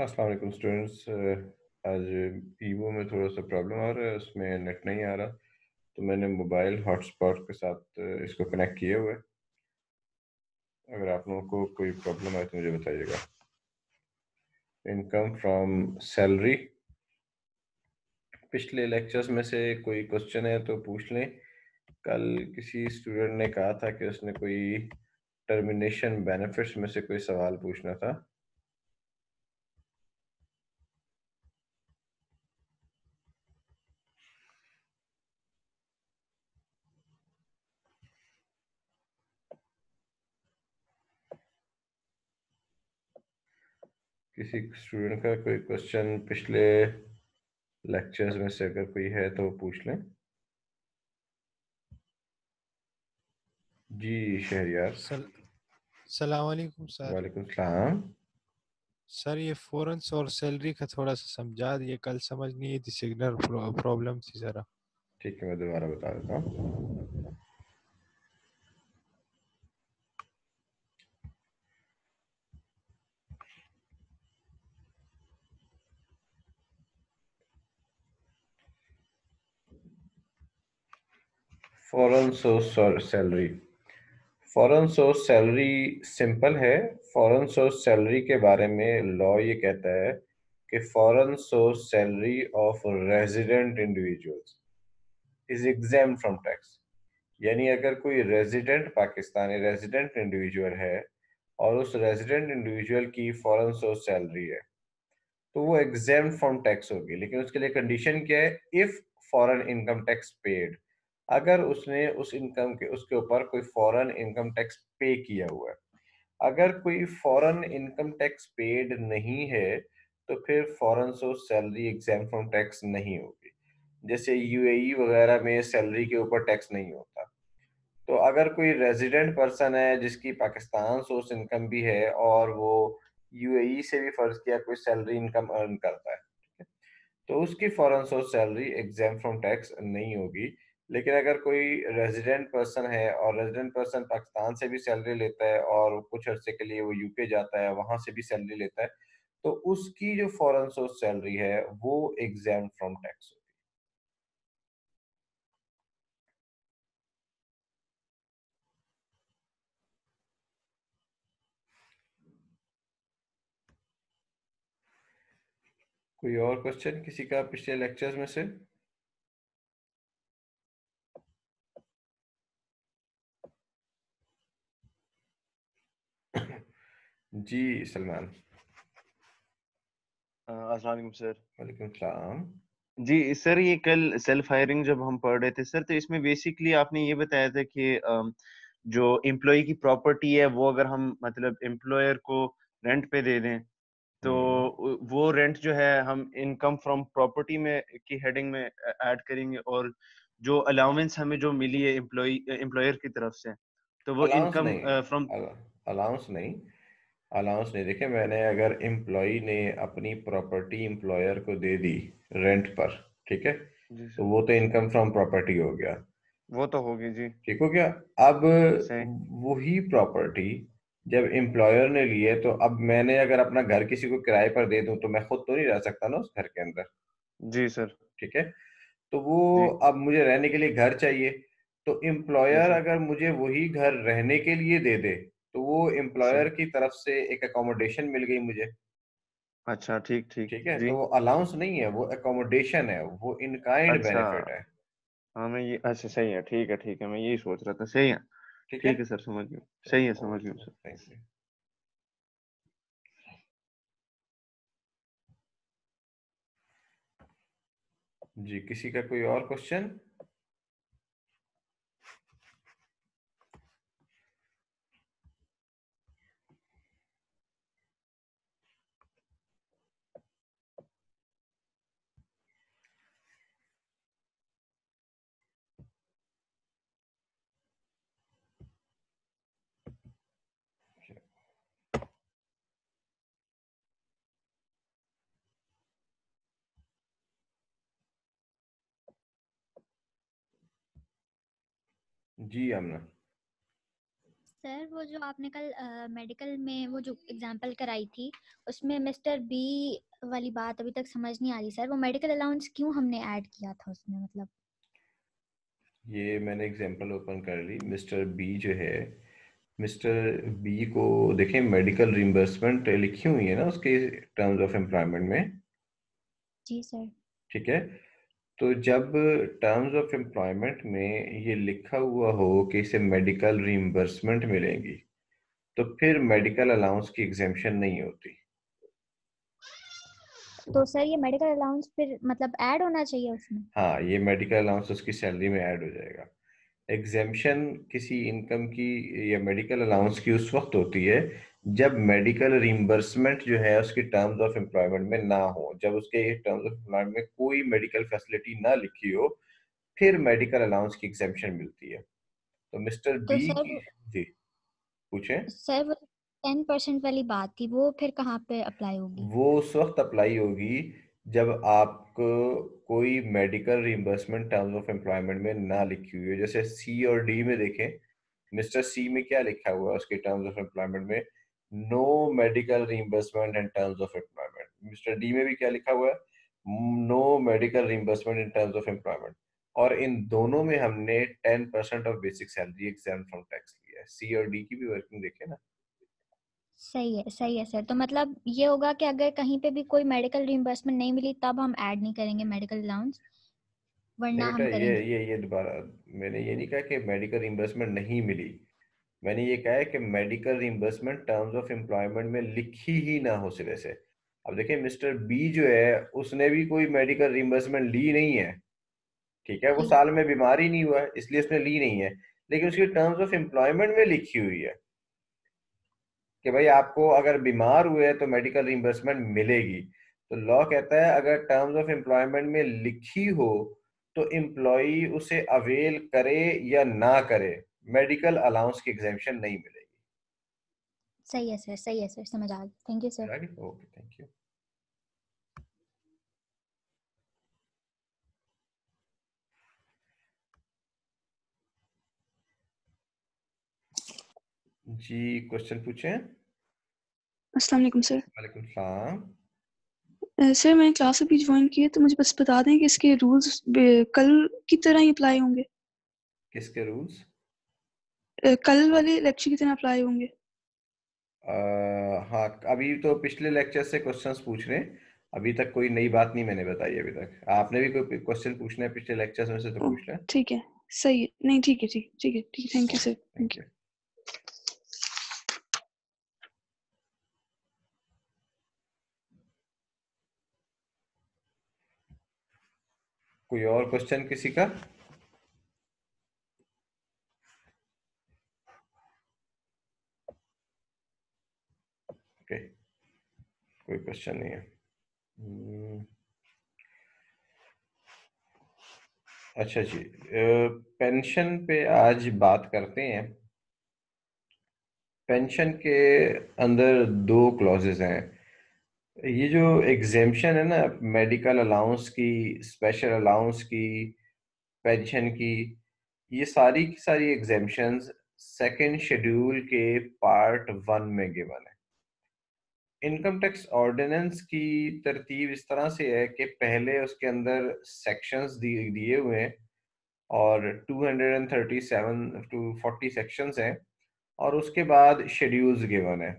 अस्सलाम वालेकुम स्टूडेंट्स। आज ईवो में थोड़ा सा प्रॉब्लम आ रहा है, उसमें नेट नहीं आ रहा। तो मैंने मोबाइल हॉटस्पॉट के साथ इसको कनेक्ट किए हुए। अगर आप लोगों को कोई प्रॉब्लम आए तो मुझे बताइएगा। इनकम फ्रॉम सैलरी, पिछले लेक्चर्स में से कोई क्वेश्चन है तो पूछ लें। कल किसी स्टूडेंट ने कहा था कि उसने कोई टर्मिनेशन बेनिफिट्स में से कोई सवाल पूछना था। किसी स्टूडेंट का कोई क्वेश्चन पिछले लेक्चर्स में से अगर कोई है तो वो पूछ लें। जी शहरियार। सल सलाम वालेकुम सर। वालेकुम सलाम। सर ये फोरेंस और सैलरी का थोड़ा सा समझा दिए, कल समझ नहीं थी, सिग्नल प्रॉब्लम थी ज़रा। ठीक है, मैं दोबारा बता देता हूँ। Foreign source salary. Foreign source salary simple है। फॉरेन सोर्स सैलरी के बारे में लॉ ये कहता है कि foreign source salary of resident individuals is exam from tax. यानी अगर कोई रेजिडेंट पाकिस्तानी रेजिडेंट इंडिविजुअल है और उस रेजिडेंट इंडिविजुअल की फॉरेन सोर्स सैलरी है तो वो एग्जाम फ्रॉम टैक्स होगी, लेकिन उसके लिए कंडीशन क्या है? If foreign income tax paid. अगर उसने उस इनकम के उसके ऊपर कोई फॉरेन इनकम टैक्स पे किया हुआ है। अगर कोई फॉरेन इनकम टैक्स पेड नहीं है तो फिर foreign source salary exam from tax नहीं होगी। जैसे यूएई वगैरह में सैलरी के ऊपर टैक्स नहीं होता। तो अगर कोई रेजिडेंट पर्सन है जिसकी पाकिस्तान सोर्स इनकम भी है और वो यूएई से भी फर्ज किया कोई सैलरी इनकम अर्न करता है, ठीक है, तो उसकी foreign source salary exam from tax नहीं होगी। लेकिन अगर कोई रेजिडेंट पर्सन है और रेजिडेंट पर्सन पाकिस्तान से भी सैलरी लेता है और कुछ अरसे के लिए वो यूके जाता है, वहां से भी सैलरी लेता है, तो उसकी जो फॉरेन सोर्स सैलरी है वो एग्जाम फ्रॉम टैक्स होगी। कोई और क्वेश्चन किसी का पिछले लेक्चर्स में से? जी सलमान। अस्सलाम वालेकुम सर। वालेकुम सलाम। जी सर, ये कल सेल्फ हायरिंग जब हम पढ़ रहे थे सर, तो इसमें बेसिकली आपने ये बताया था कि जो एम्प्लॉय की प्रॉपर्टी है वो अगर हम मतलब एम्प्लॉयर को रेंट पे दे दें तो हम्म। वो रेंट जो है हम इनकम फ्रॉम प्रॉपर्टी में की हेडिंग में ऐड करेंगे, और जो अलाउंस हमें जो मिली है एम्प्लॉयर की तरफ से तो वो अलाउंस इनकम नहीं। फ्रॉम। अलाउंस नहीं। अलाउंस नहीं, देखिए मैंने अगर एम्प्लॉय ने अपनी प्रॉपर्टी एम्प्लॉयर को दे दी रेंट पर, ठीक है, जी तो सर। वो तो इनकम फ्रॉम प्रॉपर्टी हो गया। वो तो होगी जी। ठीक हो गया। अब सही। वही प्रॉपर्टी जब एम्प्लॉयर ने ली है तो अब मैंने अगर अपना घर किसी को किराए पर दे दूं तो मैं खुद तो नहीं रह सकता ना उस घर के अंदर। जी सर। ठीक है। तो वो जी। अब मुझे रहने के लिए घर चाहिए। तो जी एम्प्लॉयर सर। अगर मुझे वही घर रहने के लिए दे दे तो वो एम्प्लॉयर सही। की तरफ से एक अकोमोडेशन मिल गई मुझे। अच्छा, ठीक ठीक ठीक है, जी। तो वो अलाउंस नहीं है, वो अकोमोडेशन है, वो इन काइंड अच्छा। बेनिफिट है। हाँ, मैं ये अच्छा सही है, ठीक है ठीक है, मैं यही सोच रहा था। सही है। ठीक है। ठीक है सर, समझ गया। सही है, चलो समझ गया ओके, सर। Thank you. जी किसी का कोई और क्वेश्चन? जी आमना। सर वो जो आपने कल मेडिकल में वो जो एग्जांपल कराई थी उसमें मिस्टर बी वाली बात अभी तक समझ नहीं आ रही सर। वो मेडिकल अलाउंस क्यों हमने ऐड किया था उसमें, मतलब? ये मैंने एग्जांपल ओपन कर ली। मिस्टर बी जो है, मिस्टर बी को देखें, मेडिकल रिम्बर्समेंट लिखी हुई है ना उसके टर्म्स ऑफ एम्प्लॉयमेंट में। जी सर। ठीक है, तो जब टर्म्स ऑफ एम्प्लॉयमेंट में ये लिखा हुआ हो कि इसे मेडिकल रिम्बर्समेंट मिलेगी, तो फिर मेडिकल अलाउंस की एग्जेम्पशन नहीं होती। तो सर ये मेडिकल अलाउंस फिर मतलब ऐड होना चाहिए उसमें? हाँ, ये मेडिकल अलाउंस उसकी सैलरी में ऐड हो जाएगा। एग्जेम्पशन किसी इनकम की या मेडिकल अलाउंस की उस वक्त होती है जब मेडिकल रिम्बर्समेंट जो है उसकी टर्म्स ऑफ एम्प्लॉयमेंट में ना हो, जब उसके टर्म्स ऑफ एम्प्लॉयमेंट में कोई मेडिकल फैसिलिटी ना लिखी हो, फिर मेडिकल अलाउंस की एग्जेम्पशन मिलती है। तो मिस्टर तो बी सर की, जी पूछें। वो 10% वाली बात थी, वो फिर कहाँ पे अप्लाई होगी? वो उस वक्त अप्लाई होगी जब आपको कोई medical reimbursement terms of employment में ना लिखी हुई है। जैसे सी और डी में देखें, मिस्टर सी में क्या लिखा हुआ है उसके टर्म्स ऑफ एम्प्लॉयमेंट में? No medical reimbursement and terms of employment. Mister D में भी क्या लिखा हुआ है? No medical reimbursement in terms of employment. और इन दोनों में हमने 10% of basic salary exam from tax लिया है। सी और डी की भी वर्किंग देखें ना। सही है सर। तो मतलब ये होगा कि अगर कहीं पे भी कोई मेडिकल रिइंबर्समेंट नहीं मिली तब हम ऐड नहीं करेंगे मेडिकल अलाउंस, नहीं वरना बेटा, हम करेंगे? ये दोबारा, मैंने ये नहीं कहा कि मेडिकल रिइंबर्समेंट नहीं मिली। मैंने ये कहा है कि medical reimbursement terms of employment में लिखी ही ना हो सिरे से। अब देखिए, मिस्टर बी जो है उसने भी कोई मेडिकल रिइंबर्समेंट ली नहीं है। ठीक है, वो जी। साल में बीमार ही नहीं हुआ है इसलिए उसने ली नहीं है, लेकिन उसकी टर्म्स ऑफ एम्प्लॉयमेंट में लिखी हुई है कि भाई आपको अगर बीमार हुए तो मेडिकल रिइंबर्समेंट मिलेगी। तो लॉ कहता है अगर टर्म्स ऑफ एम्प्लॉयमेंट में लिखी हो तो एम्प्लॉय उसे अवेल करे या ना करे, मेडिकल अलाउंस की एग्जेम्पशन नहीं मिलेगी। सही है सर, समझ आ गई। Thank you sir. Okay, thank you. जी, क्वेश्चन पूछें। अस्सलाम वालेकुम सर। वालेकुम सलाम। सर मैंने क्लास अभी ज्वाइन की है, तो मुझे बस बता दें कि इसके रूल्स कल की तरह ही अप्लाई होंगे? किसके रूल्स? कल वाले लेक्चर की तरह अप्लाई होंगे? हाँ, अभी तो पिछले लेक्चर से क्वेश्चंस पूछ रहे हैं। अभी तक कोई नई बात नहीं मैंने बताई अभी तक। आपने भी कोई क्वेश्चन पूछना है पिछले लेक्चर्स में से तो ओह पूछ लें। ठीक है, सही है। नहीं ठीक है, ठीक है, thank you sir, thank thank you. You. कोई और क्वेश्चन किसी का? ओके, कोई क्वेश्चन नहीं है। अच्छा जी, पेंशन पे आज बात करते हैं। पेंशन के अंदर दो क्लॉजेस हैं। ये जो एग्जेम्पशन है ना, मेडिकल अलाउंस की, स्पेशल अलाउंस की, पेंशन की, ये सारी की सारी एग्जेम्पशंस सेकंड शेड्यूल के पार्ट 1 में गिवन है। इनकम टैक्स ऑर्डिनेंस की तरतीब इस तरह से है कि पहले उसके अंदर सेक्शंस दिए हुए हैं और 237 टू 40 सेक्शंस हैं, और उसके बाद शेड्यूल्स गिवन है।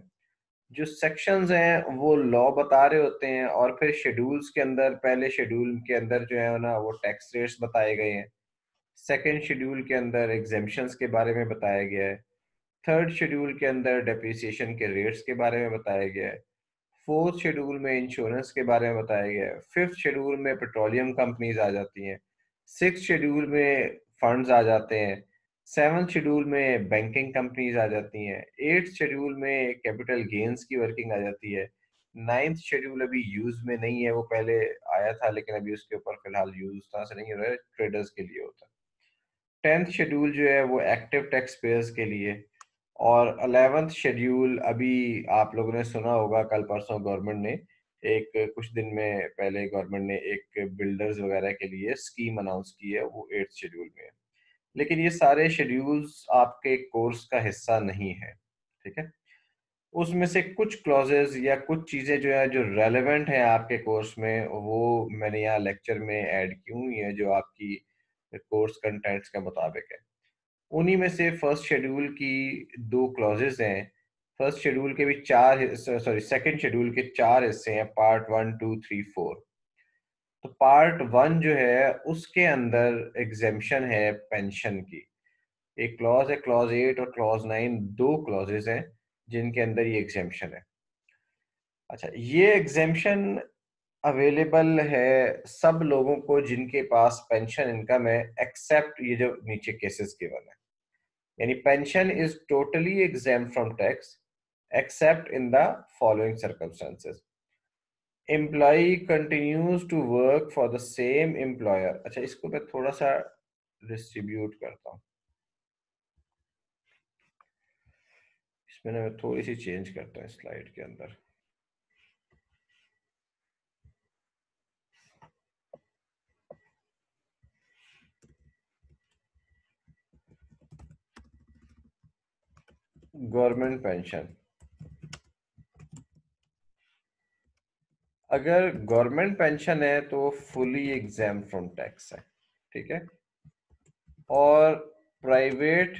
जो सेक्शंस हैं वो लॉ बता रहे होते हैं, और फिर शेड्यूल्स के अंदर, पहले शेड्यूल के अंदर जो है ना वो टैक्स रेट्स बताए गए हैं। सेकेंड शेड्यूल के अंदर एग्जेम्पशंस के बारे में बताया गया है। थर्ड शेड्यूल के अंदर डेप्रिसिएशन के रेट्स के बारे में बताया गया है। फोर्थ शेड्यूल में इंश्योरेंस के बारे में बताया गया है। फिफ्थ शेड्यूल में पेट्रोलियम कंपनीज आ जाती हैं। सिक्स शेड्यूल में फंड्स आ जाते हैं। सेवन्थ शेड्यूल में बैंकिंग कंपनीज आ जाती हैं। एट्थ शेड्यूल में कैपिटल गेन्स की वर्किंग आ जाती है। नाइन्थ शेड्यूल अभी यूज में नहीं है, वो पहले आया था लेकिन अभी उसके ऊपर फिलहाल यूज उस तरह से नहीं हो रहा है, ट्रेडर्स के लिए होता है। टेंथ शेड्यूल जो है वो एक्टिव टैक्स पेयर्स के लिए। और 11th शेड्यूल अभी आप लोगों ने सुना होगा, कल परसों गवर्नमेंट ने एक, कुछ दिन में पहले गवर्नमेंट ने एक बिल्डर्स वगैरह के लिए स्कीम अनाउंस की है, वो 8th शेड्यूल में है। लेकिन ये सारे शेड्यूल्स आपके कोर्स का हिस्सा नहीं है, ठीक है। उसमें से कुछ क्लॉजेज या कुछ चीजें जो है जो रेलेवेंट है आपके कोर्स में, वो मैंने यहाँ लेक्चर में ऐड की हुई है जो आपकी कोर्स कंटेंट्स के मुताबिक है। उन्हीं में से फर्स्ट शेड्यूल की 2 क्लॉजेज हैं। फर्स्ट शेड्यूल के भी सेकंड शेड्यूल के 4 हिस्से हैं, पार्ट 1, 2, 3, 4। तो पार्ट 1 जो है उसके अंदर एग्जेम्पशन है पेंशन की। एक क्लॉज है क्लॉज 8 और क्लॉज 9, 2 क्लॉजेज हैं जिनके अंदर ये एग्जेम्पशन है। अच्छा, ये एग्जेम्पशन अवेलेबल है सब लोगों को जिनके पास पेंशन इनकम है, एक्सेप्ट ये जो नीचे केसेस गिवन है। यानी pension is totally exempt from tax except in the following circumstances. Employ continues to work for the same employer. अच्छा, इसको मैं थोड़ा सा डिस्ट्रीब्यूट करता हूँ, इसमें मैं थोड़ी सी चेंज करता हूँ स्लाइड के अंदर। गवर्नमेंट पेंशन, अगर गवर्नमेंट पेंशन है तो फुली एग्जाम फ्रॉम टैक्स है, ठीक है। और प्राइवेट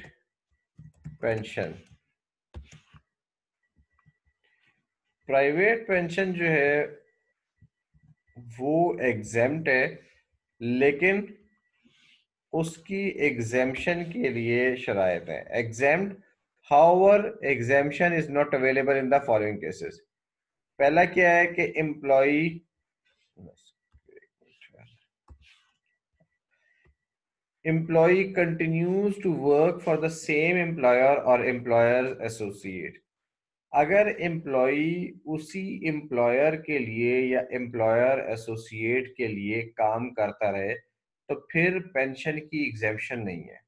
पेंशन, प्राइवेट पेंशन जो है वो एग्जेम्प्ट है, लेकिन उसकी एग्जेम्पशन के लिए शराइत है। Exempt, however exemption is not available in the following cases. पहला क्या है कि employ continues to work for the same employer or employer associate। अगर एम्प्लॉय उसी एम्प्लॉयर के लिए या एम्प्लॉयर एसोसिएट के लिए काम करता रहे तो फिर पेंशन की एग्जेम्पशन नहीं है।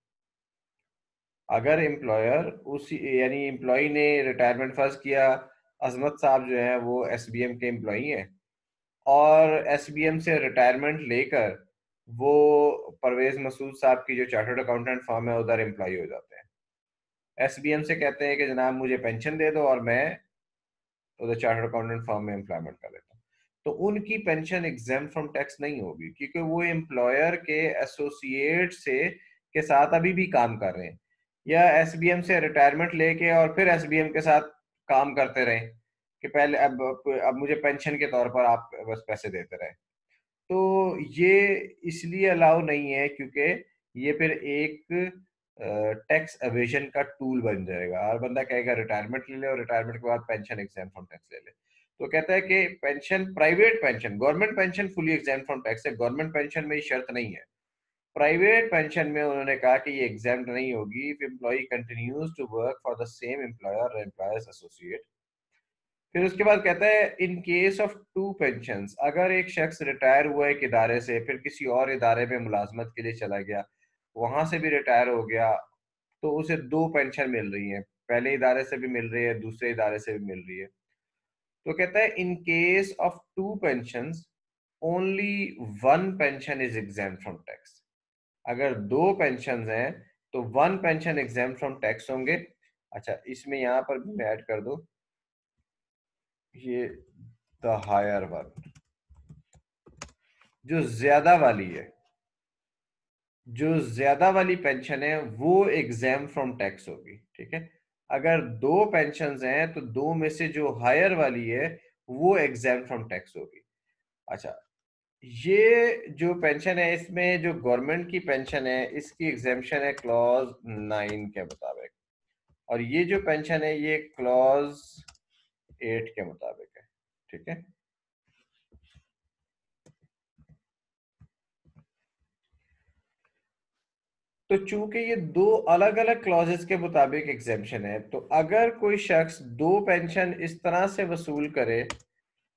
अगर एम्प्लॉयर उसी यानी एम्प्लॉय ने रिटायरमेंट फर्स्ट किया, अजमत साहब जो है वो एसबीएम के एम्प्लॉय हैं और एसबीएम से रिटायरमेंट लेकर वो परवेज मसूद साहब की जो चार्टर्ड अकाउंटेंट फर्म है उधर एम्प्लॉय हो जाते हैं। एसबीएम से कहते हैं कि जनाब मुझे पेंशन दे दो और मैं उधर चार्टर्ड अकाउंटेंट फर्म में एम्प्लॉयमेंट कर लेता हूँ, तो उनकी पेंशन एग्जेम्प्ट फ्रॉम टैक्स नहीं होगी क्योंकि वो एम्प्लॉयर के एसोसिएट से के साथ अभी भी काम कर रहे हैं, या एसबीएम से रिटायरमेंट लेके और फिर एसबीएम के साथ काम करते रहे कि पहले अब मुझे पेंशन के तौर पर आप बस पैसे देते रहे। तो ये इसलिए अलाउ नहीं है क्योंकि ये फिर एक टैक्स एवेजन का टूल बन जाएगा। हर बंदा कहेगा रिटायरमेंट ले ले और रिटायरमेंट के बाद पेंशन एग्जाम फ्रॉम टैक्स ले ले। तो कहता है कि pension, private pension, government pension fully exam from tax है, गवर्नमेंट पेंशन में ये शर्त नहीं है। प्राइवेट पेंशन में उन्होंने कहा कि ये एग्जाम नहीं होगी if employ continues to work for the same employer, employers associate. फिर उसके बाद कहता है इन केस ऑफ 2 पेंशंस, अगर एक शख्स रिटायर हुआ एक इदारे से फिर किसी और इदारे में मुलाजमत के लिए चला गया, वहां से भी रिटायर हो गया, तो उसे 2 पेंशन मिल रही है, पहले इदारे से भी मिल रही है, दूसरे इदारे से भी मिल रही है। तो कहता है in case of 2 pensions only 1 pension is exempt from tax. अगर 2 पेंशन हैं तो 1 पेंशन एग्जाम्प्ट फ्रॉम टैक्स होंगे। अच्छा, इसमें यहाँ पर भी मैं ऐड कर दूं ये द हायर वन, जो ज्यादा वाली है, जो ज्यादा वाली पेंशन है वो एग्जाम फ्रॉम टैक्स होगी, ठीक है। अगर 2 पेंशन हैं तो 2 में से जो हायर वाली है वो एग्जाम फ्रॉम टैक्स होगी। अच्छा, ये जो पेंशन है इसमें जो गवर्नमेंट की पेंशन है इसकी एग्जेम्पशन है क्लॉज 9 के मुताबिक, और ये जो पेंशन है ये क्लॉज 8 के मुताबिक है, ठीक है। तो चूंकि ये 2 अलग अलग क्लॉजेस के मुताबिक एग्जेम्पशन है, तो अगर कोई शख्स 2 पेंशन इस तरह से वसूल करे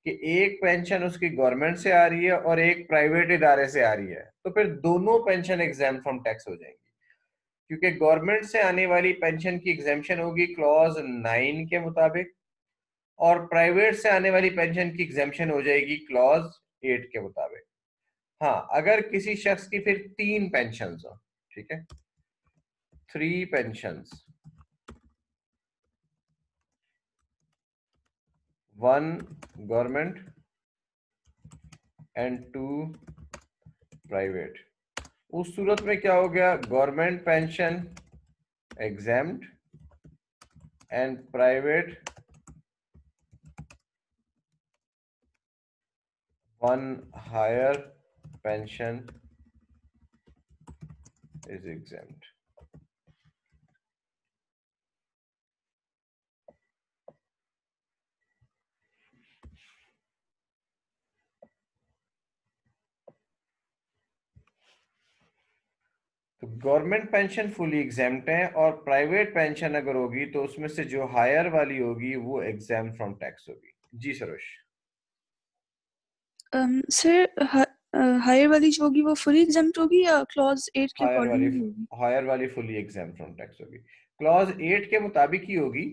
कि एक पेंशन उसकी गवर्नमेंट से आ रही है और एक प्राइवेट इदारे से आ रही है, तो फिर दोनों पेंशन एग्जाम फ्रॉम टैक्स हो जाएंगी, क्योंकि गवर्नमेंट से आने वाली पेंशन की एग्जेम्पशन होगी क्लॉज 9 के मुताबिक और प्राइवेट से आने वाली पेंशन की एग्जेम्पशन हो जाएगी क्लॉज 8 के मुताबिक। हाँ, अगर किसी शख्स की फिर 3 पेंशन हो, ठीक है, 3 pensions, 1 government and 2 प्राइवेट। उस सूरत में क्या हो गया, government pension exempt and private 1 higher pension is exempt। तो गवर्नमेंट पेंशन फुली एग्जेम्प्ट है और प्राइवेट पेंशन अगर होगी तो उसमें से जो हायर वाली होगी वो एग्जाम फ्रॉम टैक्स होगी। जी सरोश। सर हायर वाली जो होगी वो फुली एग्जाम्प्ट होगी या क्लॉज 8 के अकॉर्डिंग होगी? हायर वाली फुली एग्जाम फ्रॉम टैक्स होगी, क्लॉज 8 के मुताबिक ही होगी।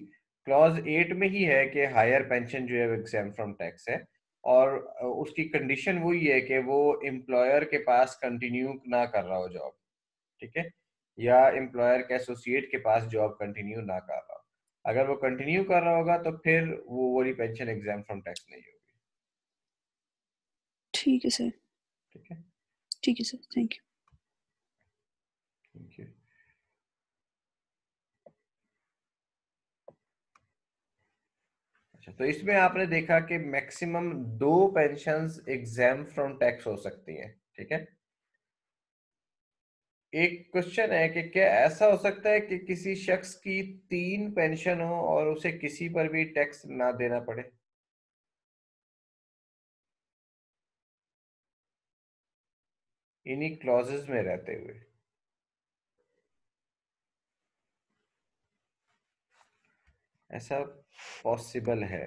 क्लॉज 8 में ही है कि हायर पेंशन जो है एग्जाम फ्रॉम टैक्स है और उसकी कंडीशन वही है कि वो एम्प्लॉयर के पास कंटिन्यू ना कर रहा हो जॉब, ठीक है, या एम्प्लॉयर के एसोसिएट के पास जॉब कंटिन्यू ना कर रहा हो। अगर वो कंटिन्यू कर रहा होगा तो फिर वो वाली पेंशन एग्जाम फ्रॉम टैक्स नहीं होगी। ठीक है सर। ठीक है, ठीक है sir, thank you. Thank you. अच्छा, तो इसमें आपने देखा कि maximum 2 pensions exam from tax हो सकती हैं, ठीक है। एक क्वेश्चन है कि क्या ऐसा हो सकता है कि किसी शख्स की 3 पेंशन हो और उसे किसी पर भी टैक्स ना देना पड़े? इन्हीं क्लॉजेस में रहते हुए ऐसा पॉसिबल है?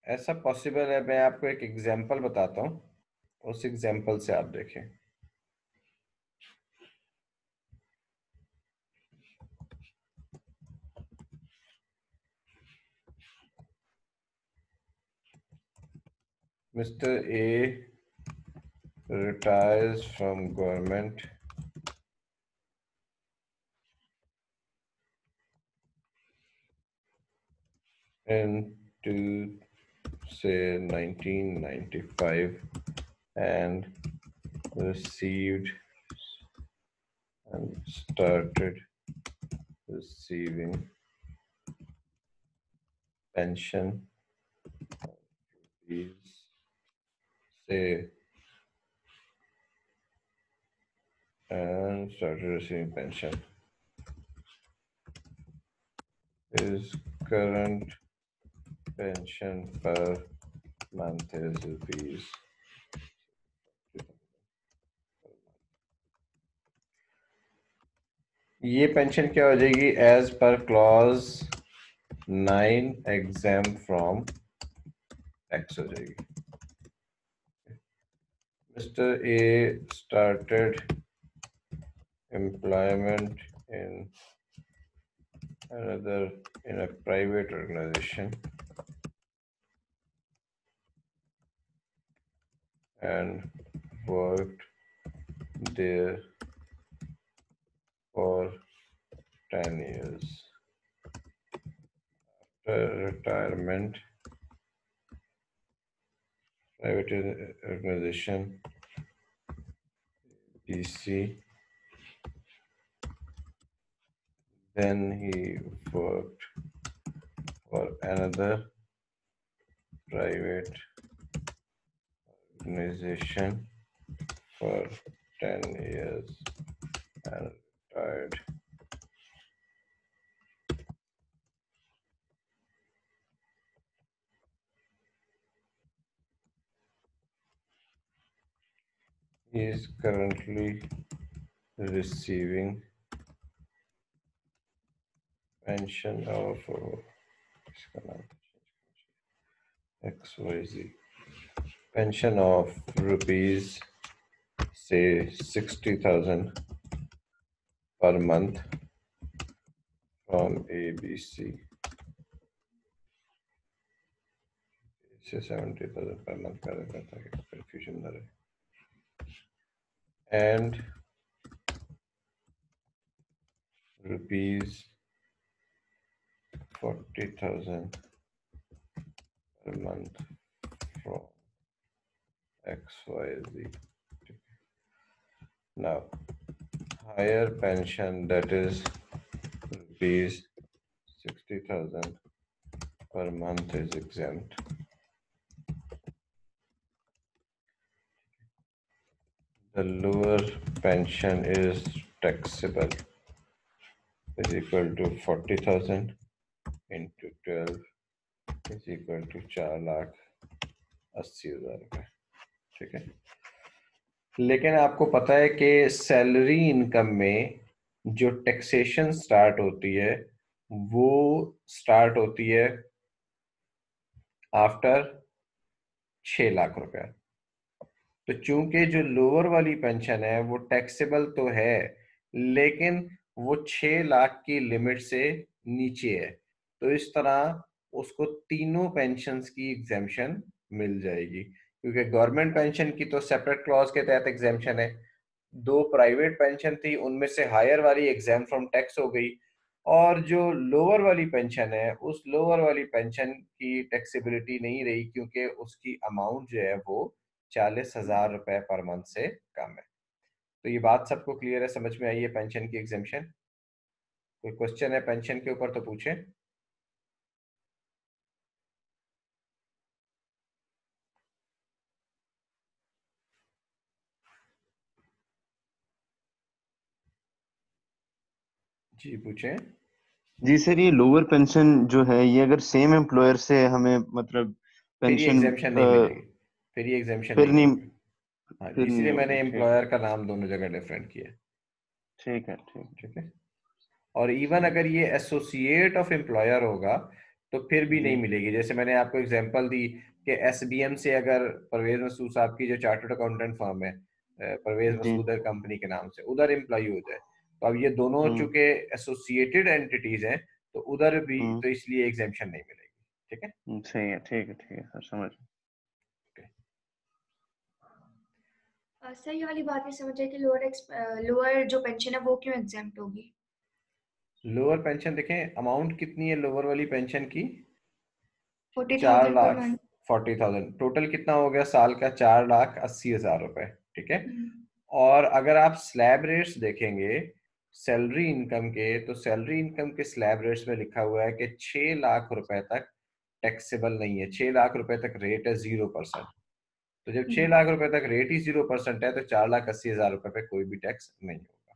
ऐसा पॉसिबल है। मैं आपको एक एग्जांपल बताता हूँ, उस एग्जांपल से आप देखें। Mr. A retires from government into say 1995 and received and started receiving pension is say and started receiving pension. His current pension per month is rupees. ये पेंशन क्या हो जाएगी? As per clause 9 exam from tax हो जाएगी। Mister A started employment in a private organization and worked there for 10 years. After retirement, private organization PC. Then he worked for another private organization for 10 years and retired. He is currently receiving pension of इसका नाम XYZ, pension of rupees say 60,000 per month from ABC. से 70,000 per month कर देता ताकि confusion ना रहे. And rupees 40,000 per month from XYZ. Now, higher pension, that is rupees 60,000 per month, is exempt. The lower pension is taxable, is equal to 40,000 into 12 is equal to 4,80,000 रुपए. ठीक है. लेकिन आपको पता है कि सैलरी इनकम में जो टैक्सेशन स्टार्ट होती है वो स्टार्ट होती है आफ्टर 6 लाख रुपया. तो चूंकि जो लोअर वाली पेंशन है वो टैक्सेबल तो है लेकिन वो 6 लाख की लिमिट से नीचे है, तो इस तरह उसको तीनों पेंशन्स की एग्जेम्पशन मिल जाएगी. क्योंकि गवर्नमेंट पेंशन की तो सेपरेट क्लॉज के तहत एग्जेम्पशन है, 2 प्राइवेट पेंशन थी उनमें से हायर वाली एग्जाम फ्रॉम टैक्स हो गई, और जो लोअर वाली पेंशन है उस लोअर वाली पेंशन की टैक्सेबिलिटी नहीं रही क्योंकि उसकी अमाउंट जो है वो 40,000 रुपए पर मंथ से कम है. तो ये बात सबको क्लियर है, समझ में आई है पेंशन की एग्जेम्पशन? कोई क्वेश्चन है पेंशन के ऊपर तो पूछे. जी पूछे. जी सर, ये लोअर पेंशन जो है ये अगर सेम एम्प्लॉयर से हमें मतलब फिर ये पेंशन एग्जेम्पशन नहीं मिलेगी, फिर ये एग्जेम्पशन फिर नहीं नहीं होगी. हाँ, फिर नहीं इसलिए मैंने होगी. एम्प्लॉयर का नाम दोनों जगह डिफरेंट किया. ठीक है, ठीक. ठीक है. और इवन अगर ये एसोसिएट ऑफ एम्प्लॉयर होगा तो फिर भी नहीं मिलेगी. जैसे मैंने आपको एग्जांपल दी कि एसबीएम से अगर परवेज मसूद साहब की जो चार्टर्ड अकाउंटेंट फर्म है परवेज मसूद कंपनी के नाम से उधर एम्प्लॉय हो जाए, तो अब ये दोनों चूंकि एसोसिएटेड एंटिटीज हैं तो उधर भी तो इसलिए एग्जेम्पशन नहीं मिलेगी. ठीक है. सही है, ठीक है, ठीक है सर, समझ. सर ये वाली बात नहीं समझ आई कि लोअर जो पेंशन है वो क्यों एग्जेम्प्ट होगी? लोअर पेंशन देखें, अमाउंट कितनी है लोअर वाली पेंशन की? 40,000 पर मंथ. 40,000 टोटल कितना हो गया साल का? 4,80,000 रुपए. ठीक है. और अगर आप स्लैब रेट्स देखेंगे सैलरी इनकम के, तो सैलरी इनकम के स्लैब रेट्स में लिखा हुआ है कि 6 लाख रुपए तक टैक्सेबल नहीं है. 6 लाख रुपए तक रेट है 0%. तो जब 6 लाख रुपए तक रेट ही 0% है तो 4,80,000 रुपए पे कोई भी टैक्स नहीं होगा.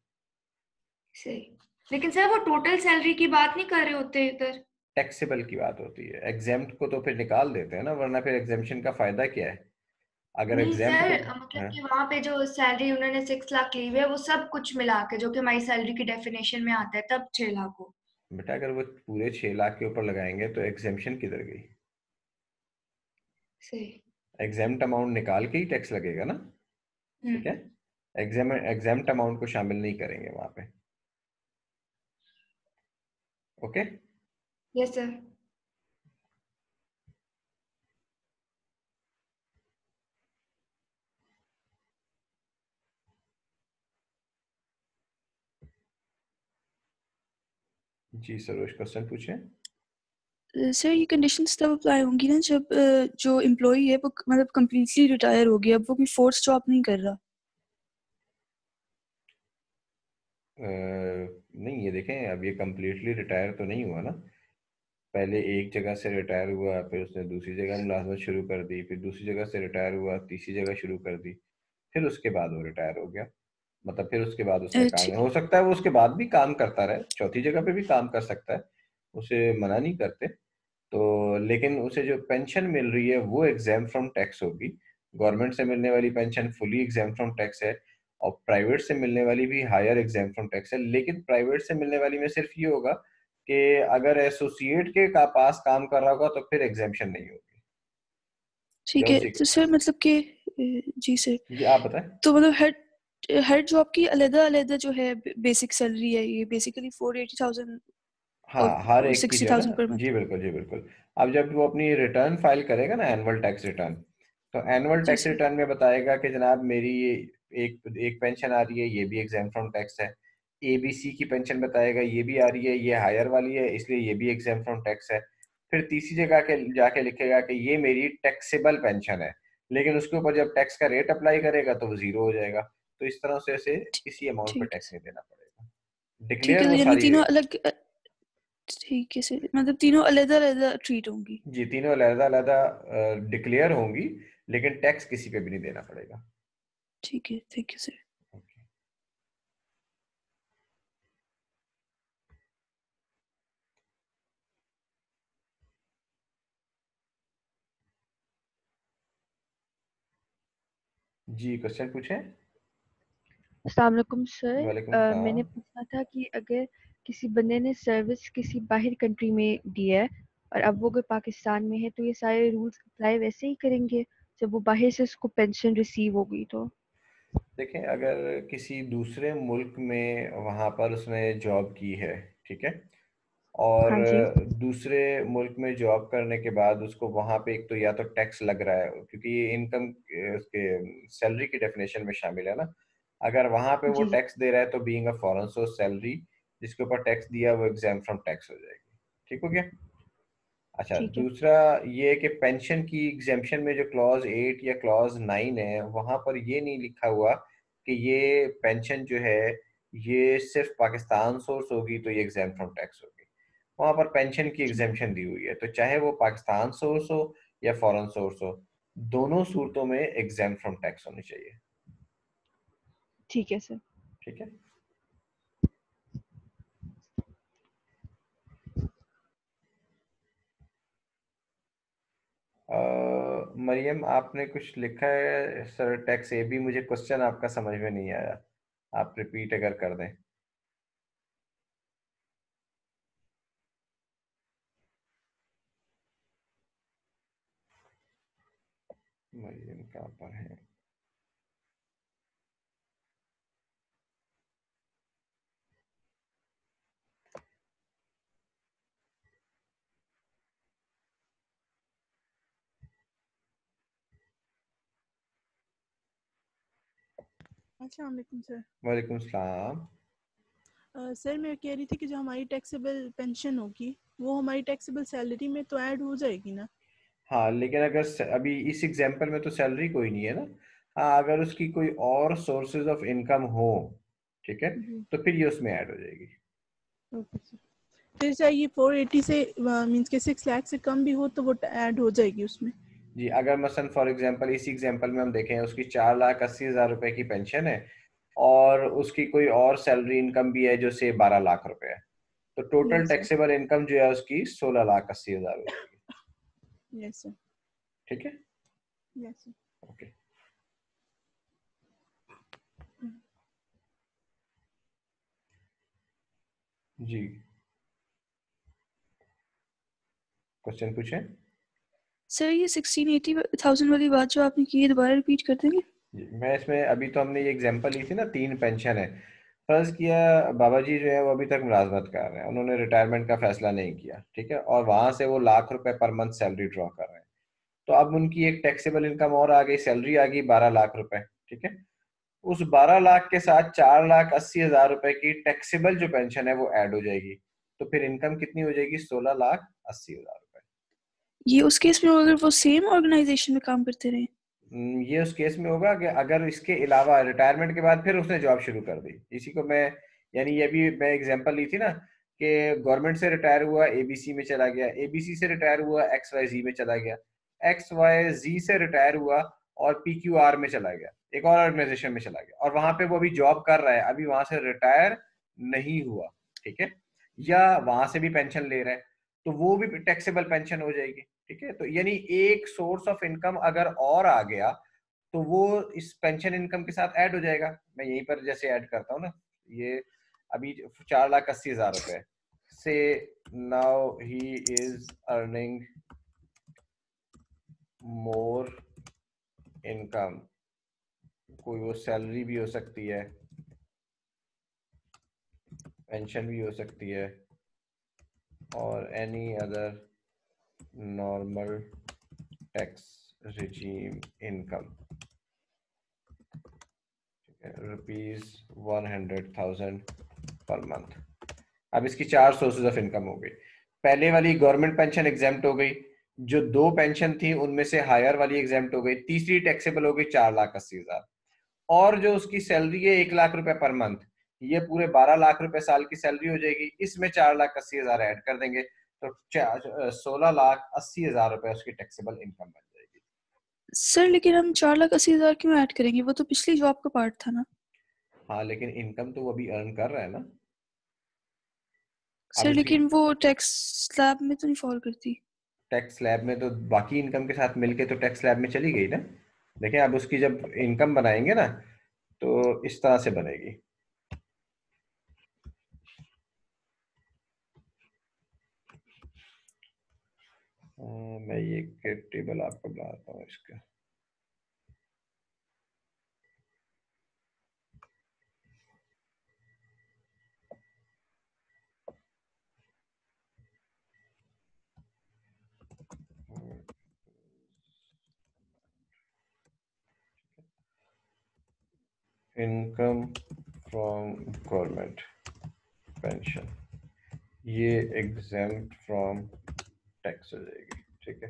सही. लेकिन सर वो टोटल सैलरी की बात नहीं कर रहे होते इधर. टैक्सेबल की बात होती है. एग्जेम्प्ट को तो फिर निकाल देते हैं ना, वरना फिर एग्जेम्पशन का फायदा क्या है? अगर नहीं एग्जेम्प्ट सर, को मतलब कि वहाँ पे जो सैलरी उन्होंने 6 लाख ली हुई है वो सब कुछ मिला के जो कि हमारी सैलरी की डेफिनेशन में आता है तब 6 लाख हो. बेटा अगर वो पूरे 6 लाख के ऊपर लगाएंगे तो एग्जेम्पशन किधर गई? सही. एग्जेम्प्ट अमाउंट निकाल के ही टैक्स लगेगा ना. ठीक है. एग्जेम्प्ट अमाउंट को शामिल नहीं करेंगे वहां पे. ओके. Yes sir. जी सरोज क्वेश्चन पूछे. सर ये कंडीशंस तब अप्लाई होंगी ना जब जो एम्प्लॉय है वो मतलब कंप्लीटली रिटायर हो गया, अब वो कोई फोर्स जॉब नहीं कर रहा. नहीं, ये देखें अब ये कम्प्लीटली रिटायर तो नहीं हुआ ना. पहले एक जगह से रिटायर हुआ, फिर उसने दूसरी जगह मुलाजमत शुरू कर दी, फिर दूसरी जगह से रिटायर हुआ, तीसरी जगह शुरू कर दी, फिर उसके बाद वो रिटायर हो गया. मतलब फिर उसके बाद उसने काम, हो सकता है वो उसके बाद भी काम करता रहे, चौथी जगह पे भी काम कर सकता है, उसे मना नहीं करते. तो लेकिन उसे जो पेंशन मिल रही है वो एग्जाम फ्रॉम टैक्स होगी. गवर्नमेंट से मिलने वाली pension fully exempt from tax है, और प्राइवेट से मिलने वाली भी हायर एग्जेम्प्ट फ्रॉम टैक्स है। लेकिन प्राइवेट से मिलने वाली में सिर्फ ये होगा कि अगर एसोसिएट के पास काम कर रहा होगा तो फिर एग्जेम्पशन नहीं होगी। ठीक या है। उसी तो सर मतलब कि जी सर, जी आप बताएं। तो मतलब हर जॉब की अलग-अलग जो है बेसिक सैलरी है, ये बेसिकली 480,000 हाँ, हर और एक की जो है 60,000 पर ना, मंथ। जी बिल्कुल जी बिल्कुल। अब जब वो अपनी रिटर्न फाइल करेगा ना, एनुअल टैक्स रिटर्न, तो एनुअल जी टैक्स सर। रिटर्न में बताएगा कि जनाब मेरी ये एक एक पेंशन आ रही है, ये भी एग्जाम फ्रॉम टैक्स है। एबीसी की पेंशन बताएगा, ये भी आ रही है, ये हायर वाली है, इसलिए ये भी एग्जाम फ्रॉम टैक्स है। फिर तीसरी जगह के जाके लिखेगा कि ये मेरी टैक्सेबल पेंशन है, लेकिन उसके ऊपर जब टैक्स का रेट अप्लाई करेगा तो वो जीरो हो जाएगा। तो इस तरह से उसे किसी अमाउंट पे ठीक है टैक्स सर। नहीं देना पड़ेगा। ठीक डिक्लेयर है, वो यानी सारी, तीनों अलग ठीक है सर, मतलब तीनों अलग-अलग ट्रीट होंगी। जी तीनों अलग-अलग डिक्लेयर होंगी, लेकिन टैक्स किसी पे भी नहीं देना पड़ेगा। ठीक है, थैंक यू सर। ओके। जी क्वेश्चन पूछें। अस्सलाम वालेकुम सर। वालेकुम मैंने सलाम। पूछना था कि अगर किसी बंदे ने सर्विस किसी बाहर कंट्री में दी है और अब वो अगर पाकिस्तान में है, तो ये सारे रूल्स अप्लाई वैसे ही करेंगे जब वो बाहर से उसको पेंशन रिसीव होगी तो? देखें, अगर किसी दूसरे मुल्क में वहाँ पर उसने जॉब की है, ठीक है, और हाँ जी। दूसरे मुल्क में जॉब करने के बाद उसको वहाँ पे एक तो या तो टैक्स लग रहा है, क्योंकि ये इनकम उसके सैलरी की डेफिनेशन में शामिल है ना। अगर वहाँ पे वो जी जी। टैक्स दे रहा है तो being a foreign source salary जिसके ऊपर टैक्स दिया वो एग्जाम फ्रॉम टैक्स हो जाएगी। ठीक हो गया। अच्छा, ठीक है। दूसरा ये कि पेंशन की एग्जेम्पशन में जो क्लॉज 8 या क्लॉज 9 है, वहां पर ये नहीं लिखा हुआ कि ये पेंशन जो है ये सिर्फ पाकिस्तान सोर्स होगी तो ये एग्जाम फ्रॉम टैक्स होगी। वहां पर पेंशन की ठीक एग्जेम्पशन दी हुई है, तो चाहे वो पाकिस्तान सोर्स हो या फॉरेन सोर्स हो, दोनों सूरतों में एग्जाम फ्रॉम टैक्स होनी चाहिए। ठीक है सर। ठीक है। मरियम आपने कुछ लिखा है सर, टैक्स ए बी, मुझे क्वेश्चन आपका समझ में नहीं आया, आप रिपीट अगर कर दें। मरियम कहाँ पर है? अस्सलाम वालेकुम सर। वालेकुम सलाम। सर मैं कह रही थी कि जो हमारी टैक्सेबल पेंशन होगी वो हमारी टैक्सेबल सैलरी में तो ऐड हो जाएगी ना? हाँ, लेकिन अगर अभी इस एग्जांपल में तो सैलरी कोई नहीं है ना। हाँ, अगर उसकी कोई और सोर्सेज ऑफ इनकम हो, ठीक है, जी। तो फिर ये उसमें ऐड हो जाएगी। Okay sir. फिर चाहे ये 480 से मींस के 6 लाख से कम भी हो तो वो ऐड हो जाएगी उसमें? जी, अगर मसलन फॉर एग्जांपल इसी एग्जांपल में हम देखें, उसकी 4,80,000 रुपए की पेंशन है और उसकी कोई और सैलरी इनकम भी है जो से 12 लाख रुपए है, तो total yes sir. Taxable income जो है उसकी 16,80,000 हो जाएगी। Yes sir. ठीक है। Yes sir. ओके। जी क्वेश्चन पूछें। सर ये 1680,000 वाली बात जो आपने की है दोबारा रिपीट कर देंगे? जी, मैं इसमें अभी तो हमने ये एग्जांपल ली थी ना, 3 पेंशन है। फर्ज किया बाबा जी जो है वो अभी तक मुलाजमत कर रहे हैं, उन्होंने रिटायरमेंट का फैसला नहीं किया, ठीक है, और वहां से वो लाख रुपए पर मंथ सैलरी ड्रॉ कर रहे हैं। तो अब उनकी एक टैक्सेबल इनकम और आ गई, सैलरी आ गई 12 लाख रुपए, ठीक है। उस 12 लाख के साथ 4,80,000 रुपए की टैक्सेबल जो पेंशन है वो ऐड हो जाएगी, तो फिर इनकम कितनी हो जाएगी? 16,80,000 रुपए। ये उस केस में अगर वो सेम ऑर्गेनाइजेशन में काम करते रहे? ये उस केस में होगा कि अगर इसके अलावा रिटायरमेंट के बाद फिर उसने जॉब शुरू कर दी, इसी को मैं, यानी ये भी मैं एग्जांपल ली थी ना कि गवर्नमेंट से रिटायर हुआ एबीसी में चला गया, एबीसी से रिटायर हुआ एक्सवाईजी में चला गया, एक्सवाईजी से रिटायर हुआ और पीक्यूआर में चला गया, एक और ऑर्गेनाइजेशन में चला गया, और वहां पे वो अभी जॉब कर रहा है, अभी वहां से रिटायर नहीं हुआ, ठीक है, या वहां से भी पेंशन ले रहा है, तो वो भी टैक्सेबल पेंशन हो जाएगी। ठीक है, तो यानी एक सोर्स ऑफ इनकम अगर और आ गया तो वो इस पेंशन इनकम के साथ ऐड हो जाएगा। मैं यहीं पर जैसे ऐड करता हूँ ना, ये अभी 4,80,000 रुपए से now he is earning more income, कोई वो सैलरी भी हो सकती है, पेंशन भी हो सकती है, और any other normal tax regime income, ₹100,000 per month. अब इसकी 4 सोर्सेज ऑफ इनकम हो गई। पहले वाली गवर्नमेंट पेंशन एग्जेम्प्ट हो गई, जो 2 पेंशन थी उनमें से हायर वाली एग्जेम्प्ट हो गई, तीसरी टैक्सेबल हो गई 4,80,000, और जो उसकी सैलरी है 1,00,000 रुपए पर मंथ, ये पूरे 12 लाख रुपए साल की सैलरी हो जाएगी। इसमें 4,80,000 ऐड कर देंगे तो 16,80,000 रुपए उसकी टैक्सेबल इनकम बन जाएगी। सर लेकिन हम 4,80,000 क्यों ऐड करेंगे? वो तो पिछली जॉब का पार्ट था ना। हाँ, लेकिन इनकम तो वो अभी अर्न कर रहा है ना। सर लेकिन वो टैक्स स्लैब में तो नहीं फॉल करती। टैक्स स्लैब में तो बाकी इनकम के साथ मिलके तो टैक्स स्लैब में चली गई ना। देखिए, अब उसकी जब इनकम बनाएंगे ना तो इस तरह से बनेगी। मैं ये टेबल आपको बनाता हूँ इसका। इनकम फ्रॉम गवर्नमेंट पेंशन, ये एग्जेम्प्ट फ्रॉम टैक्स हो जाएगी। ठीक है,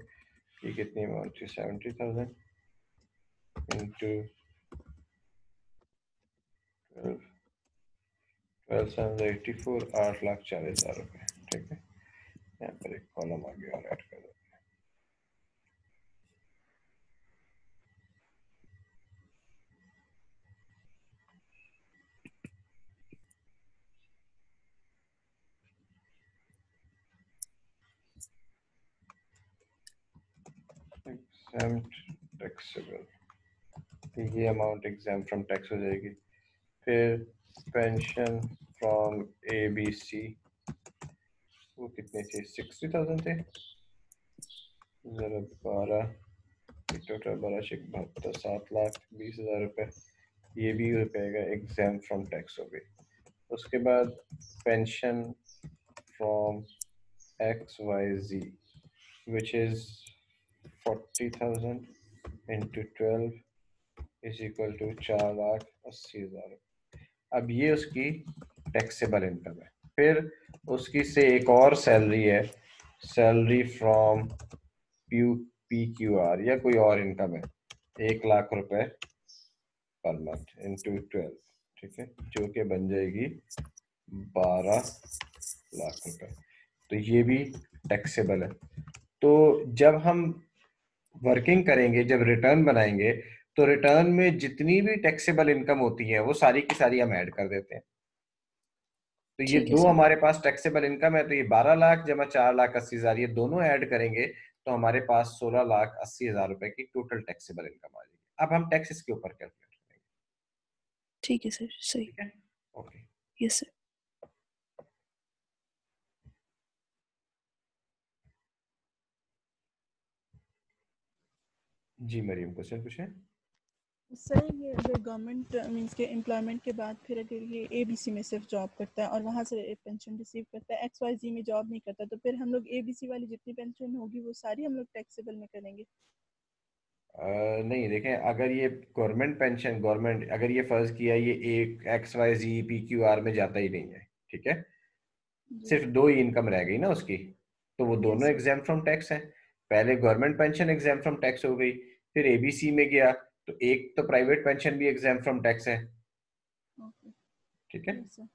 ये कितनी अमाउंट थी? 70,000 इंटू 12,84, 8,40,000 रुपये। ठीक है, यहाँ पर एक कॉलम आ गया और ऐड कर दो। एग्जेम्प्ट टैक्सेबल, ये अमाउंट एग्जाम फ्रॉम टैक्स हो जाएगी। फिर पेंशन फ्रॉम ABC, वो कितने थे? 60,000 थे। 12 टोटल 12,72, 7,20,000 रुपये, ये भी हो पाएगा एग्जाम फ्रॉम टैक्स हो गई। उसके बाद pension from XYZ which is 40,000 into 12 is equal to 4,80,000। अब ये उसकी टैक्सेबल इनकम है। फिर उसकी से एक और सैलरी है, सैलरी फ्रॉम PQR या कोई और इनकम है, 1,00,000 रुपए पर मंथ इंटू 12। ठीक है, जो कि बन जाएगी 12,00,000 रुपए। तो ये भी टैक्सेबल है। तो जब हम वर्किंग करेंगे, जब रिटर्न बनाएंगे, तो रिटर्न में जितनी भी टैक्सेबल इनकम होती है वो सारी की सारी हम ऐड कर देते हैं। तो ये ठीक है दो सर। हमारे पास टैक्सेबल इनकम है, तो ये 12,00,000 जमा 4,80,000, ये दोनों ऐड करेंगे तो हमारे पास 16,80,000 रुपए की टोटल टैक्सेबल इनकम आ जाएगी। अब हम टैक्स इसके ऊपर कैलकुलेट करेंगे। ठीक है सर, सही। ठीक है, ओके। Yes sir. जी मरियम, क्वेश्चन पूछे। सर ये अगर गवर्नमेंट मींस के एम्प्लॉयमेंट के बाद फिर अगर ये ABC में सिर्फ जॉब करता है और वहाँ से पेंशन रिसीव करता है, XYZ में जॉब नहीं करता, तो फिर हम लोग ABC वाली जितनी पेंशन होगी वो सारी हम लोग टैक्सेबल में करेंगे? नहीं, देखें, अगर ये गवर्नमेंट पेंशन, गवर्नमेंट अगर ये फर्ज किया ये एक XYZ PQR में जाता ही नहीं है, ठीक है, जी सिर्फ दो ही इनकम रह गई ना उसकी, तो वो यस दोनों सर। एग्जाम फ्रॉम टैक्स है। पहले government pension exempt from tax हो गई, फिर ABC में गया तो एक तो प्राइवेट पेंशन भी एग्जाम फ्रॉम टैक्स है। ओके। ठीक है, यस सर।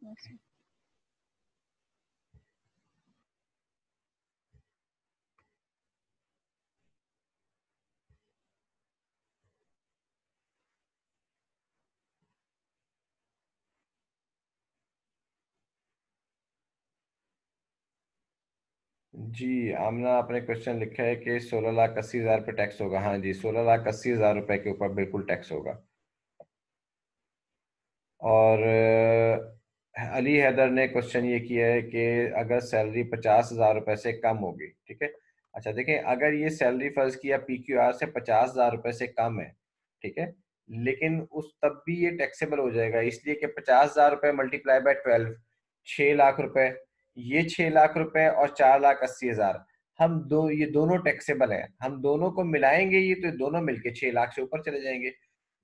Yes sir. जी आमना, आपने क्वेश्चन लिखा है कि 16,80,000 पे टैक्स होगा। हाँ जी, 16,80,000 रुपए के ऊपर बिल्कुल टैक्स होगा। और अली हैदर ने क्वेश्चन ये किया है कि अगर सैलरी 50,000 रुपए से कम होगी, ठीक है। अच्छा देखें, अगर ये सैलरी फर्ज किया PQR से 50,000 रुपए से कम है, ठीक है, लेकिन उस तब भी ये टैक्सेबल हो जाएगा, इसलिए कि 50,000 रुपए मल्टीप्लाई बाय 12, 6 लाख रुपए, ये 6 लाख रुपए और 4,80,000, हम दो, ये दोनों टैक्सेबल है। हम दोनों को मिलाएंगे ये, तो दोनों मिलके 6 लाख से ऊपर चले जाएंगे।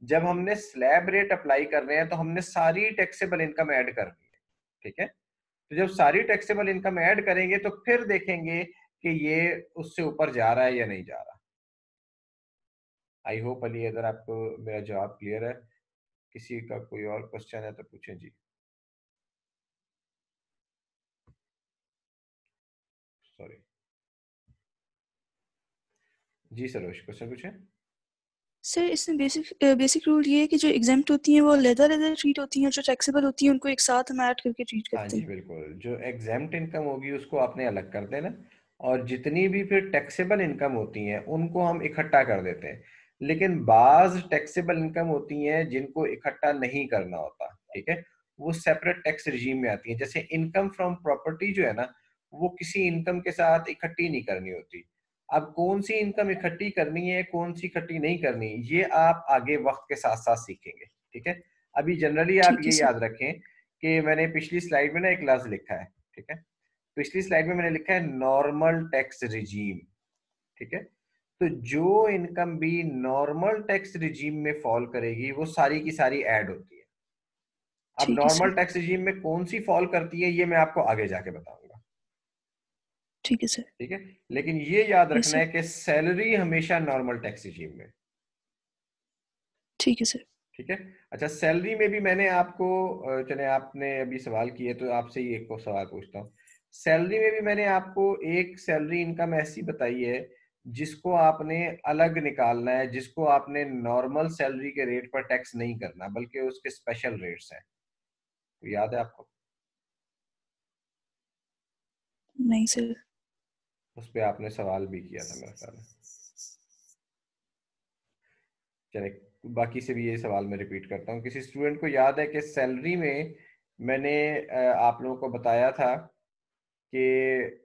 जब हमने स्लैब रेट अप्लाई कर रहे हैं तो हमने सारी टैक्सेबल इनकम ऐड करनी है, ठीक है। तो जब सारी टैक्सेबल इनकम ऐड करेंगे तो फिर देखेंगे कि ये उससे ऊपर जा रहा है या नहीं जा रहा। आई होप अली, अगर आपको मेरा जवाब क्लियर है। किसी का कोई और क्वेश्चन है तो पूछें जी। सॉरी जी सरोज, क्वेश्चन पूछें। सर इसमें बेसिक रूल ये है कि जो एग्जाम्प्ट होती हैं वो अलग-अलग ट्रीट होती हैं, जो टैक्सेबल होती हैं उनको एक साथ हम ऐड करके ट्रीट हाँ करते जी हैं। बिल्कुल, जो एग्जाम्प्ट इनकम होगी उसको आपने अलग कर देना, और जितनी भी फिर टैक्सेबल इनकम होती हैं उनको हम इकट्ठा कर देते हैं। लेकिन बाज टैक्सेबल इनकम होती हैं जिनको इकट्ठा नहीं करना होता, ठीक है, वो सेपरेट टैक्स रिजीम में आती हैं। जैसे इनकम फ्रॉम प्रॉपर्टी जो है ना, वो किसी इनकम के साथ इकट्ठी नहीं करनी होती। अब कौन सी इनकम इकट्ठी करनी है, कौन सी इकट्ठी नहीं करनी, ये आप आगे वक्त के साथ साथ सीखेंगे, ठीक है। अभी जनरली आप ठीक है ये सर। याद रखें कि मैंने पिछली स्लाइड में ना एक लफ्ज लिखा है, ठीक है। पिछली स्लाइड में मैंने लिखा है नॉर्मल टैक्स रिजीम, ठीक है। तो जो इनकम भी नॉर्मल टैक्स रिजीम में फॉल करेगी वो सारी की सारी ऐड होती है। अब ठीक है नॉर्मल सर। टैक्स रिजीम में कौन सी फॉल करती है ये मैं आपको आगे जाके बताऊंगा, ठीक है सर। ठीक है। लेकिन ये याद यस रखना सर। है कि सैलरी हमेशा नॉर्मल टैक्स रिजीम में, ठीक है सर। ठीक है। अच्छा, सैलरी में भी मैंने आपको चले आपने अभी सवाल किए तो आपसे ही एक को सवाल पूछता हूँ। सैलरी में भी मैंने आपको एक सैलरी इनकम ऐसी बताई है जिसको आपने अलग निकालना है, जिसको आपने नॉर्मल सैलरी के रेट पर टैक्स नहीं करना बल्कि उसके स्पेशल रेट्स हैं। तो याद है आपको? नहीं सर। उस पर आपने सवाल भी किया था मेरे ख्याल में। चले, बाकी से भी ये सवाल मैं रिपीट करता हूँ। किसी स्टूडेंट को याद है कि सैलरी में मैंने आप लोगों को बताया था कि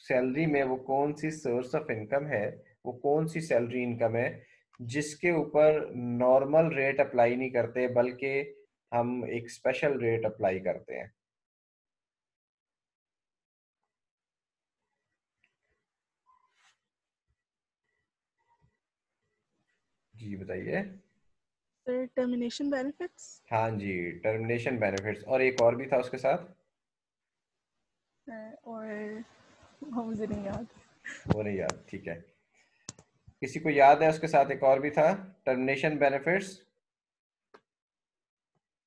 सैलरी में वो कौन सी सोर्स ऑफ इनकम है, वो कौन सी सैलरी इनकम है जिसके ऊपर नॉर्मल रेट अप्लाई नहीं करते बल्कि हम एक स्पेशल रेट अप्लाई करते हैं। जी बताइए। सर टर्मिनेशन बेनिफिट्स हाँ जी, टर्मिनेशन बेनिफिट्स, और एक और भी था उसके साथ, और मुझे नहीं याद। वो नहीं याद, ठीक है। किसी को याद है उसके साथ एक और भी था, टर्मिनेशन बेनिफिट्स।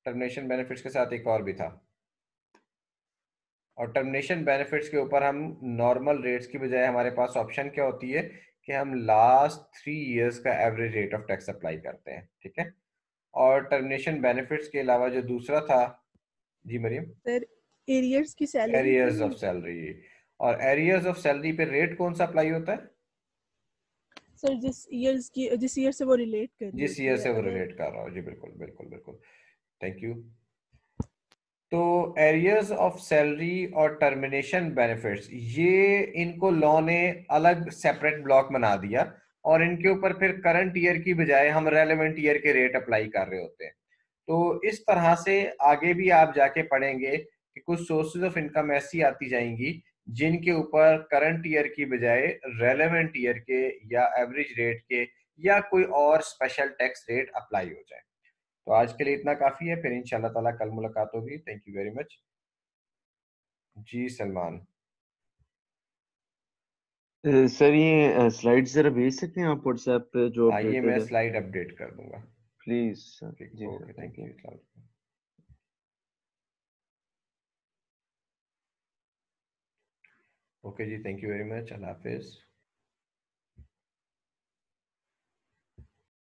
टर्मिनेशन बेनिफिट्स के साथ एक और भी था, और टर्मिनेशन बेनिफिट्स के ऊपर हम नॉर्मल रेट्स की बजाय हमारे पास ऑप्शन क्या होती है कि हम लास्ट 3 इयर्स का average rate of tax apply करते हैं, ठीक है। और टर्मिनेशन बेनिफिट्स के अलावा जो दूसरा था, जी मरियम, सर एरियर्स की सैलरी पे एरियर्स ऑफ सैलरी। और एरियर्स ऑफ सैलरी पे रेट कौन सा अप्लाई होता है? सर जिस ईयर से वो रिलेट कर रही जिस होती ईयर है से वो अगर। रिलेट कर रहा हो, जी बिल्कुल बिल्कुल बिल्कुल, थैंक यू। तो एरियर्स ऑफ सैलरी और टर्मिनेशन बेनिफिट्स, ये इनको लॉ ने अलग सेपरेट ब्लॉक बना दिया, और इनके ऊपर फिर करंट ईयर की बजाय हम रेलेवेंट ईयर के रेट अप्लाई कर रहे होते हैं। तो इस तरह से आगे भी आप जाके पढ़ेंगे कि कुछ सोर्सेज ऑफ इनकम ऐसी आती जाएंगी जिनके ऊपर करंट ईयर की बजाय रेलेवेंट ईयर के या एवरेज रेट के या कोई और स्पेशल टैक्स रेट अप्लाई हो जाए। तो आज के लिए इतना काफी है, फिर इंशाल्लाह ताला कल मुलाकात होगी। Thank you very much. जी सलमान। सर ये स्लाइड जरा भेज सकते हैं आप व्हाट्सएप पे जो आइए मैं अपडेटेड है स्लाइड अपडेट कर दूंगा। Please sir. ठीक, जी sir, okay, thank thank you. You. Okay जी, थैंक यू वेरी मच, अल्लाह हाफिज।